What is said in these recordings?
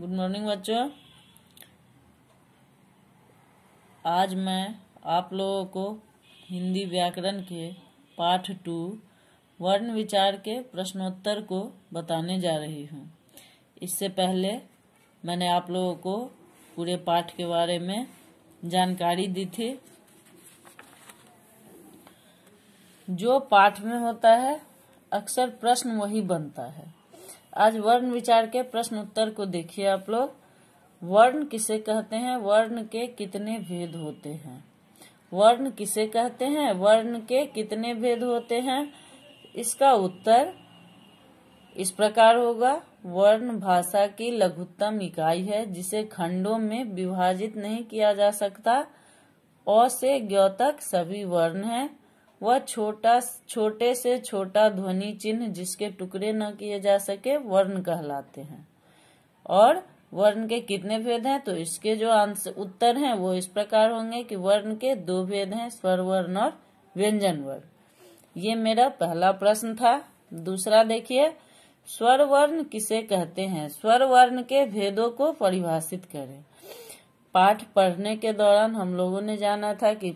Good morning बच्चों। आज मैं आप लोगों को हिंदी व्याकरण के पाठ 2 वर्ण विचार के प्रश्नोत्तर को बताने जा रही हूँ। इससे पहले मैंने आप लोगों को पूरे पाठ के बारे में जानकारी दी थी। जो पाठ में होता है अक्सर प्रश्न वही बनता है। आज वर्ण विचार के प्रश्न उत्तर को देखिए आप लोग। वर्ण किसे कहते हैं? वर्ण के कितने भेद होते हैं? वर्ण किसे कहते हैं? वर्ण के कितने भेद होते हैं? इसका उत्तर इस प्रकार होगा। वर्ण भाषा की लघुत्तम इकाई है जिसे खंडों में विभाजित नहीं किया जा सकता। अ से ज्ञ तक सभी वर्ण हैं। वह छोटे से छोटा ध्वनि चिन्ह जिसके टुकड़े न किए जा सके वर्ण कहलाते हैं। और वर्ण के कितने भेद हैं? तो इसके जो उत्तर हैं वो इस प्रकार होंगे कि वर्ण के 2 भेद हैं, स्वर वर्ण और व्यंजन वर्ण। ये मेरा पहला प्रश्न था। दूसरा देखिए, स्वर वर्ण किसे कहते हैं? स्वर वर्ण के भेदों को परिभाषित करें। पाठ पढ़ने के दौरान हम लोगों ने जाना था कि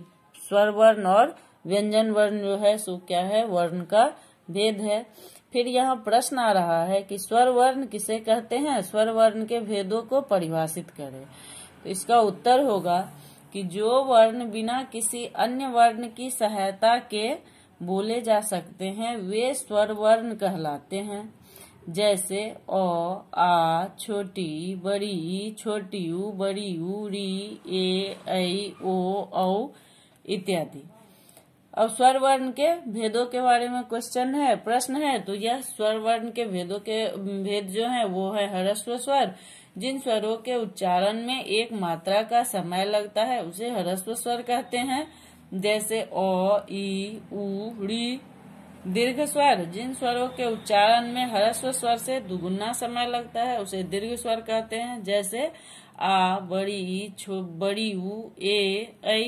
स्वर वर्ण और व्यंजन वर्ण जो है सो क्या है? वर्ण का भेद है। फिर यहाँ प्रश्न आ रहा है कि स्वर वर्ण किसे कहते हैं? स्वर वर्ण के भेदों को परिभाषित करें। तो इसका उत्तर होगा कि जो वर्ण बिना किसी अन्य वर्ण की सहायता के बोले जा सकते हैं वे स्वर वर्ण कहलाते हैं। जैसे अ, आ, छोटी, बड़ी, छोटी ऊ, बड़ी ऊ, री, ए, ऐ, ओ, औ इत्यादि। अब स्वर वर्ण के भेदों के बारे में प्रश्न है। तो यह स्वर वर्ण के भेद जो है वो है ह्रस्व स्वर। जिन स्वरों के उच्चारण में एक मात्रा का समय लगता है उसे ह्रस्व स्वर कहते हैं। जैसे अ, ई, उ, री। दीर्घ स्वर, जिन स्वरों के उच्चारण में ह्रस्व स्वर से दुगुना समय लगता है उसे दीर्घ स्वर कहते हैं। जैसे आ, बड़ी ई, बड़ी ऊ, ए, ऐ।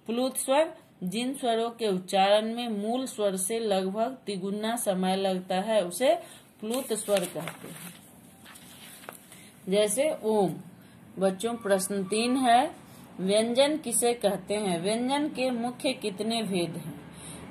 प्लुत स्वर, जिन स्वरों के उच्चारण में मूल स्वर से लगभग तिगुना समय लगता है उसे प्लुत स्वर कहते हैं। जैसे ओम। बच्चों प्रश्न 3 है, व्यंजन किसे कहते हैं? व्यंजन के मुख्य कितने भेद हैं?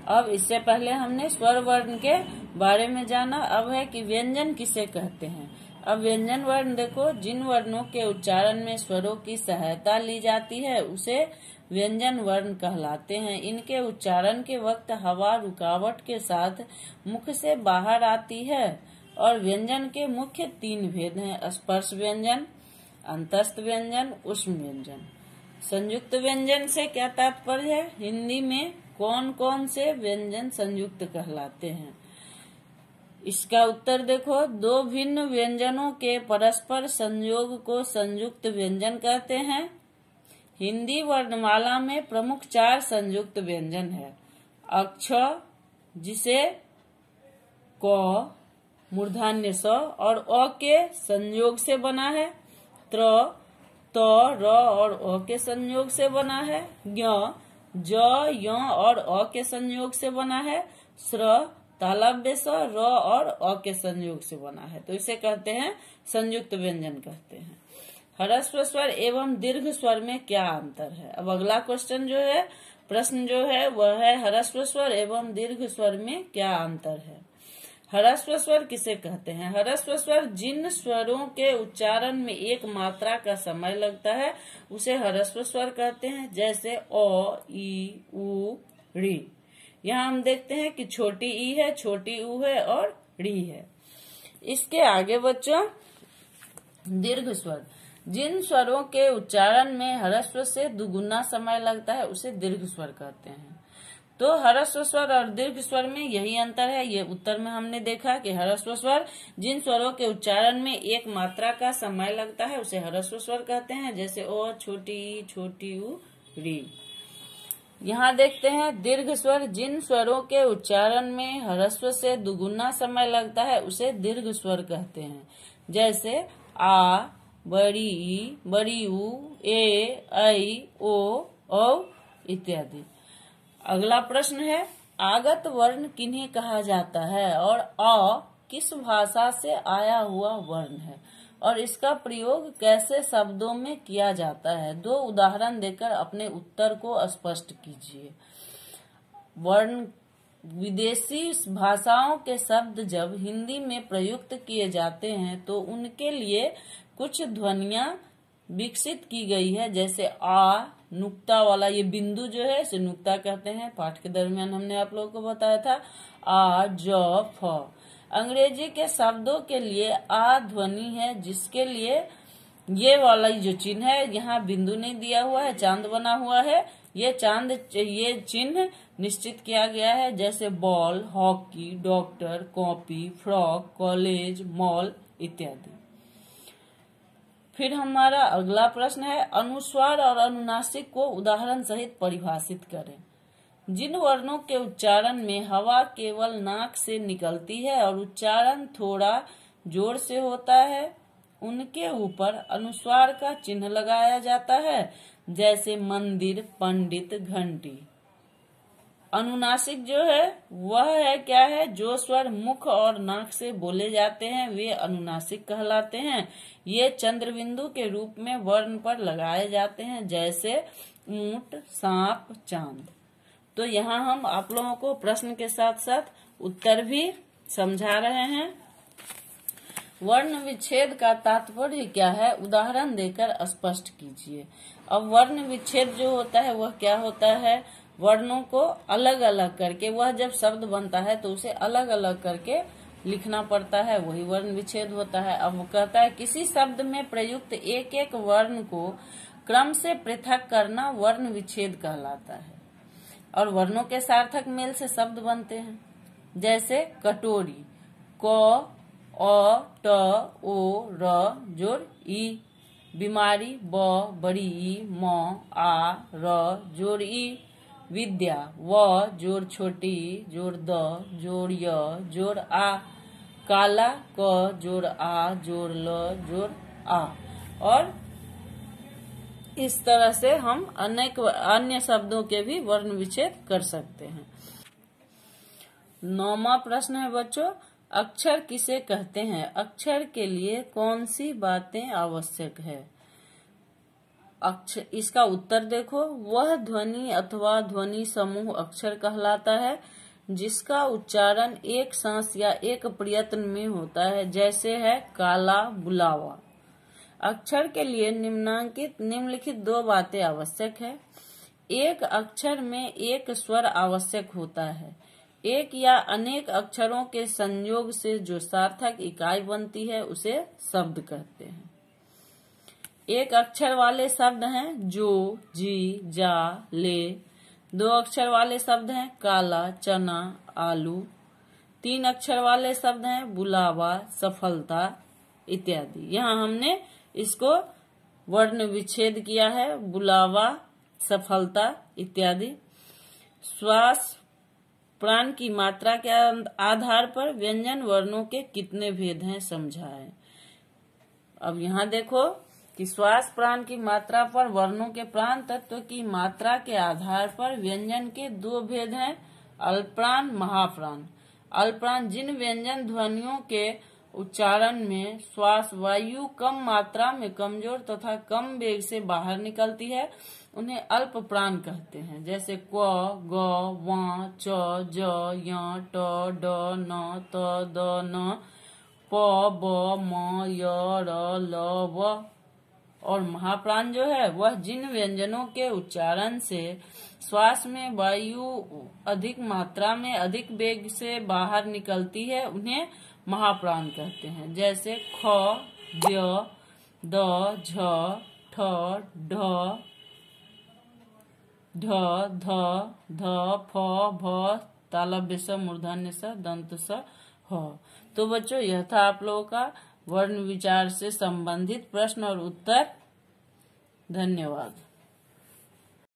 अब इससे पहले हमने स्वर वर्ण के बारे में जाना। अब है कि व्यंजन किसे कहते हैं। अब व्यंजन वर्ण देखो, जिन वर्णों के उच्चारण में स्वरों की सहायता ली जाती है उसे व्यंजन वर्ण कहलाते हैं। इनके उच्चारण के वक्त हवा रुकावट के साथ मुख से बाहर आती है। और व्यंजन के मुख्य 3 भेद हैं, स्पर्श व्यंजन, अंतस्थ व्यंजन, ऊष्म व्यंजन। संयुक्त व्यंजन से क्या तात्पर्य है? हिंदी में कौन कौन से व्यंजन संयुक्त कहलाते हैं? इसका उत्तर देखो, 2 भिन्न व्यंजनों के परस्पर संयोग को संयुक्त व्यंजन कहते हैं। हिंदी वर्णमाला में प्रमुख 4 संयुक्त व्यंजन है। अक्ष, जिसे क, मूर्धन्य स और अ के संयोग से बना है। त्र, त, र और अ के संयोग से बना है। ज्ञ, ज, य और अ के संयोग से बना है। स्र, तालव्य स, र और अ के संयोग से बना है। तो इसे कहते हैं संयुक्त व्यंजन कहते हैं। ह्रस्व स्वर एवं दीर्घ स्वर में क्या अंतर है? अब अगला प्रश्न जो है वह है ह्रस्व स्वर एवं दीर्घ स्वर में क्या अंतर है? ह्रस्व स्वर किसे कहते हैं? ह्रस्व स्वर, जिन स्वरों के उच्चारण में एक मात्रा का समय लगता है उसे ह्रस्व स्वर कहते हैं। जैसे अ, ई, उ, री। यहाँ हम देखते हैं कि छोटी ई है, छोटी ऊ है और री है। इसके आगे बच्चों, दीर्घ स्वर, जिन स्वरों के उच्चारण में ह्रस्व से दुगुना समय लगता है उसे दीर्घ स्वर कहते हैं। तो ह्रस्व स्वर और दीर्घ स्वर में यही अंतर है। ये उत्तर में हमने देखा कि ह्रस्व स्वर, जिन स्वरों के उच्चारण में एक मात्रा का समय लगता है उसे ह्रस्व स्वर कहते हैं। जैसे ओ, छोटी, छोटी ऊ, री। यहाँ देखते हैं दीर्घ स्वर, जिन स्वरों के उच्चारण में ह्रस्व से दुगुना समय लगता है उसे दीर्घ स्वर कहते हैं। जैसे आ, बड़ी ई, बड़ी ऊ, ए, ऐ, ओ, औ इत्यादि। अगला प्रश्न है, आगत वर्ण किन्हें कहा जाता है और अ किस भाषा से आया हुआ वर्ण है? और इसका प्रयोग कैसे शब्दों में किया जाता है। 2 उदाहरण देकर अपने उत्तर को स्पष्ट कीजिए। वर्ण विदेशी भाषाओं के शब्द जब हिंदी में प्रयुक्त किए जाते हैं तो उनके लिए कुछ ध्वनियां विकसित की गई है, जैसे आ, नुक्ता वाला ये बिंदु जो है इसे नुक्ता कहते हैं। पाठ के दरमियान हमने आप लोगों को बताया था आ, ज, फ। अंग्रेजी के शब्दों के लिए आ ध्वनि है, जिसके लिए ये वाला जो चिन्ह है, यहाँ बिंदु नहीं दिया हुआ है, चांद बना हुआ है। ये चिन्ह निश्चित किया गया है, जैसे ball, hockey, doctor, copy, frock, college, mall इत्यादि। फिर हमारा अगला प्रश्न है, अनुस्वार और अनुनासिक को उदाहरण सहित परिभाषित करें। जिन वर्णों के उच्चारण में हवा केवल नाक से निकलती है और उच्चारण थोड़ा जोर से होता है, उनके ऊपर अनुस्वार का चिन्ह लगाया जाता है, जैसे मंदिर, पंडित, घंटी। अनुनासिक जो है वह है क्या है, जो स्वर मुख और नाक से बोले जाते हैं वे अनुनासिक कहलाते हैं। ये चंद्रबिंदु के रूप में वर्ण पर लगाए जाते हैं, जैसे ऊंट, सांप, चांद। तो यहाँ हम आप लोगों को प्रश्न के साथ साथ उत्तर भी समझा रहे हैं। वर्ण विच्छेद का तात्पर्य क्या है, उदाहरण देकर स्पष्ट कीजिए। अब वर्ण विच्छेद जो होता है वह क्या होता है, वर्णों को अलग अलग करके, वह जब शब्द बनता है तो उसे अलग अलग करके लिखना पड़ता है, वही वर्ण विच्छेद होता है। अब वो कहता है किसी शब्द में प्रयुक्त एक एक वर्ण को क्रम से पृथक करना वर्ण विच्छेद कहलाता है। और वर्णों के सार्थक मेल से शब्द बनते हैं, जैसे कटोरी, क, अ, ट, ओ, र जोड़ ई। बीमारी, ब, बड़ी ई, म, आ, र जोड़ ई। विद्या, व जोड़ छोटी ई जोड़ द जोड़ य जोड़ आ। काला, क जोड़ आ जोड़ ल जोड़ आ। और इस तरह से हम अनेक अन्य शब्दों के भी वर्ण विच्छेद कर सकते हैं। 9वां प्रश्न है बच्चों, अक्षर किसे कहते हैं? अक्षर के लिए कौन सी बातें आवश्यक है? अक्षर, इसका उत्तर देखो, वह ध्वनि अथवा ध्वनि समूह अक्षर कहलाता है जिसका उच्चारण एक सांस या एक प्रयत्न में होता है, जैसे है काला, बुलावा। अक्षर के लिए निम्नलिखित 2 बातें आवश्यक है। एक अक्षर में एक स्वर आवश्यक होता है। एक या अनेक अक्षरों के संयोग से जो सार्थक इकाई बनती है उसे शब्द कहते हैं। एक अक्षर वाले शब्द हैं जो, जी, जा, ले। 2 अक्षर वाले शब्द हैं काला, चना, आलू। 3 अक्षर वाले शब्द हैं बुलावा, सफलता इत्यादि। यहाँ हमने इसको वर्ण विच्छेद किया है, बुलावा, सफलता इत्यादि। श्वास प्राण की मात्रा के आधार पर व्यंजन वर्णों के कितने भेद हैं समझाएं। अब यहाँ देखो कि श्वास प्राण की मात्रा पर वर्णों के प्राण तत्व की मात्रा के आधार पर व्यंजन के 2 भेद हैं, अल्पप्राण, महाप्राण। अल्पप्राण जिन व्यंजन ध्वनियों के उच्चारण में श्वास वायु कम मात्रा में कमजोर तथा कम वेग से बाहर निकलती है उन्हें अल्प प्राण कहते हैं, जैसे क, ग, व, च, ज, य, ट, ड, न, त, द, न, प, ब, म, य, र, ल, व। और महाप्राण जो है वह जिन व्यंजनों के उच्चारण से श्वास में वायु अधिक मात्रा में अधिक वेग से बाहर निकलती है उन्हें महाप्राण कहते हैं, जैसे ख, ज, द, झ, ठ, ढ, ढ, ध, ध, फ, भ, तालव्य स, मूर्धन्य स, दंत स, ह। तो बच्चों यह था आप लोगों का वर्ण विचार से संबंधित प्रश्न और उत्तर। धन्यवाद।